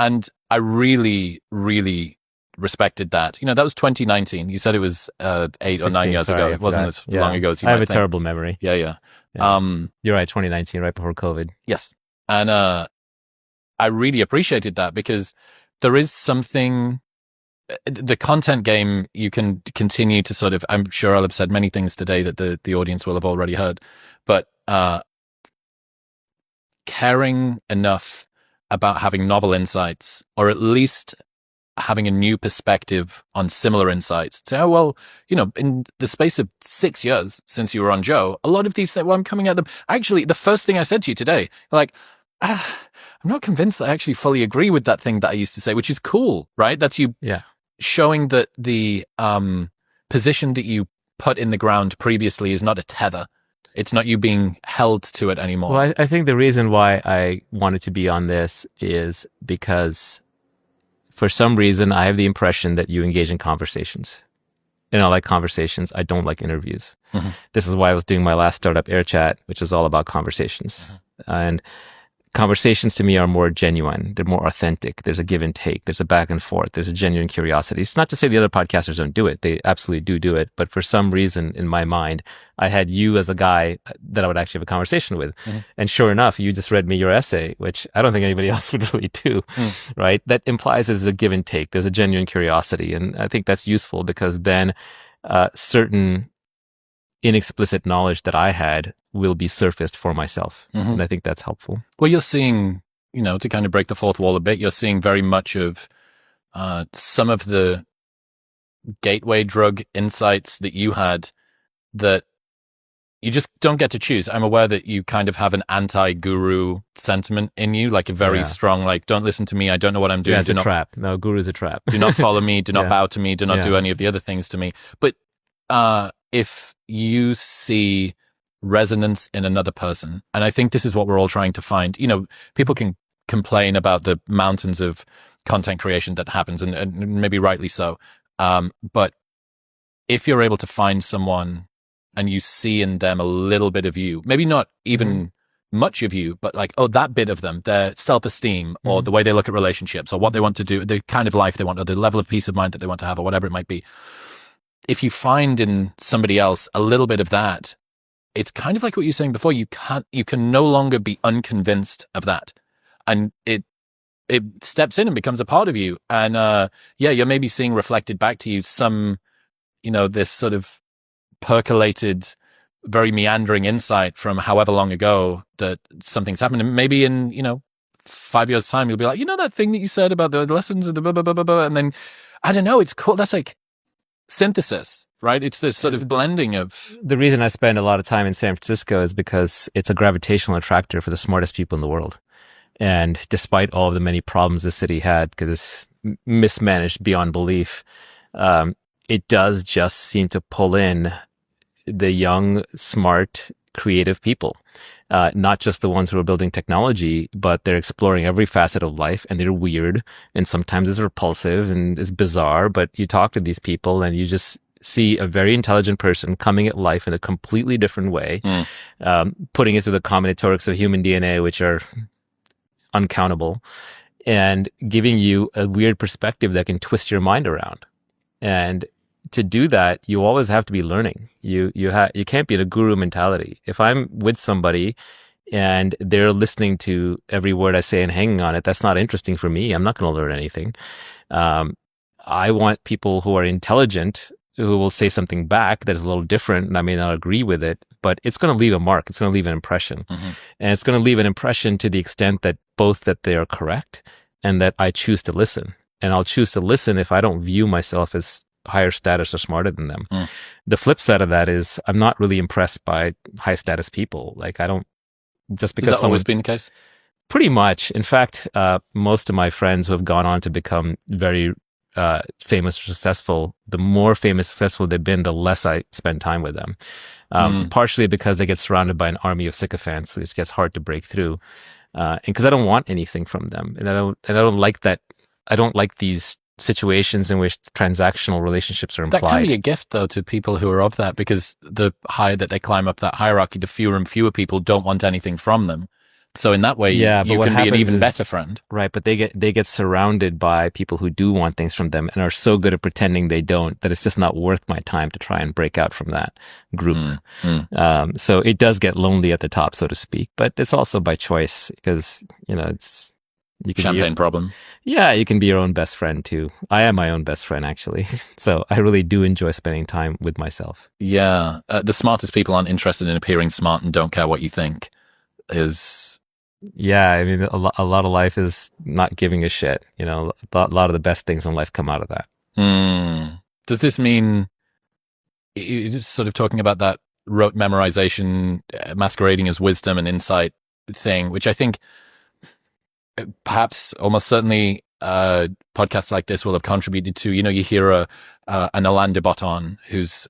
And I really, really respected that. That was 2019. You said it was 8 or 9 years ago. It wasn't as long ago as you might think. I have a terrible memory. Yeah. You're right, 2019, right before COVID. Yes. And I really appreciated that because there is something, the content game, you can continue to sort of, I'm sure I'll have said many things today that the audience will have already heard, but caring enough about having novel insights, or at least having a new perspective on similar insights. So, well, in the space of 6 years since you were on Joe, a lot of these things, I'm coming at them. Actually, the first thing I said to you today, like, I'm not convinced that I actually fully agree with that thing that I used to say, which is cool, right? That's you showing that the position that you put in the ground previously is not a tether. It's not you being held to it anymore. Well, I think the reason why I wanted to be on this is because for some reason I have the impression that you engage in conversations. And I like conversations. I don't like interviews. Mm-hmm. This is why I was doing my last startup, AirChat, which is all about conversations. Mm-hmm. And conversations to me are more genuine. They're more authentic. There's a give and take. There's a back and forth. There's a genuine curiosity. It's not to say the other podcasters don't do it. They absolutely do it. But for some reason in my mind, I had you as a guy that I would actually have a conversation with. Mm-hmm. And sure enough, you just read me your essay, which I don't think anybody else would really do, right? That implies there's a give and take. There's a genuine curiosity. And I think that's useful because then certain inexplicit knowledge that I had will be surfaced for myself. Mm-hmm. And I think that's helpful. Well, you're seeing, to kind of break the fourth wall a bit, you're seeing very much of some of the gateway drug insights that you had that you just don't get to choose. I'm aware that you kind of have an anti-guru sentiment in you, like a very strong, like, don't listen to me. I don't know what I'm doing. Yeah, it's a trap. No, guru's a trap. Do not follow me. Do not bow to me. Do not do any of the other things to me. But if you see resonance in another person, and I think this is what we're all trying to find. People can complain about the mountains of content creation that happens, and maybe rightly so. But if you're able to find someone and you see in them a little bit of you, maybe not even much of you, but like, that bit of them, their self-esteem or the way they look at relationships or what they want to do, the kind of life they want, or the level of peace of mind that they want to have, or whatever it might be. If you find in somebody else a little bit of that, it's kind of like what you were saying before. You can no longer be unconvinced of that. And it steps in and becomes a part of you. And, you're maybe seeing reflected back to you some, this sort of percolated, very meandering insight from however long ago that something's happened. And maybe in, 5 years time, you'll be like, that thing that you said about the lessons of the blah, blah, blah, blah, blah. And then, I don't know, it's cool. That's like synthesis, right? It's this sort of blending of... The reason I spend a lot of time in San Francisco is because it's a gravitational attractor for the smartest people in the world. And despite all of the many problems the city had, because it's mismanaged beyond belief, it does just seem to pull in the young, smart, creative people. Not just the ones who are building technology, but they're exploring every facet of life, and they're weird, and sometimes it's repulsive and it's bizarre, but you talk to these people and you just see a very intelligent person coming at life in a completely different way, putting it through the combinatorics of human DNA, which are uncountable, and giving you a weird perspective that can twist your mind around. And to do that, you always have to be learning. You can't be in a guru mentality. If I'm with somebody and they're listening to every word I say and hanging on it, that's not interesting for me. I'm not going to learn anything. I want people who are intelligent, who will say something back that is a little different, and I may not agree with it, but it's going to leave a mark. It's going to leave an impression. And it's going to leave an impression to the extent that both that they are correct and that I choose to listen. And I'll choose to listen if I don't view myself as higher status or smarter than them. The flip side of that is I'm not really impressed by high status people. Like, I don't, just because... Has that always been the case? Pretty much. In fact, most of my friends who have gone on to become very famous or successful, the more famous successful they've been, the less I spend time with them. Partially because they get surrounded by an army of sycophants, so it gets hard to break through. And because I don't want anything from them. And I don't like that. I don't like these situations in which transactional relationships are implied. That can be a gift, though, to people who are of that, because the higher that they climb up that hierarchy, the fewer and fewer people don't want anything from them. So in that way, Yeah, but you what can be an happens even is- better friend. Right, but they get surrounded by people who do want things from them and are so good at pretending they don't that it's just not worth my time to try and break out from that group. So it does get lonely at the top, so to speak, but it's also by choice because it's you can Champagne problem. you can be your own best friend too. I am my own best friend actually, so I really do enjoy spending time with myself. Yeah, the smartest people aren't interested in appearing smart and don't care what you think. Yeah, I mean, a lot of life is not giving a shit. A lot of the best things in life come out of that. Does this mean you're sort of talking about that rote memorization masquerading as wisdom and insight thing, which I think perhaps almost certainly podcasts like this will have contributed to? You hear an Alain de Botton who's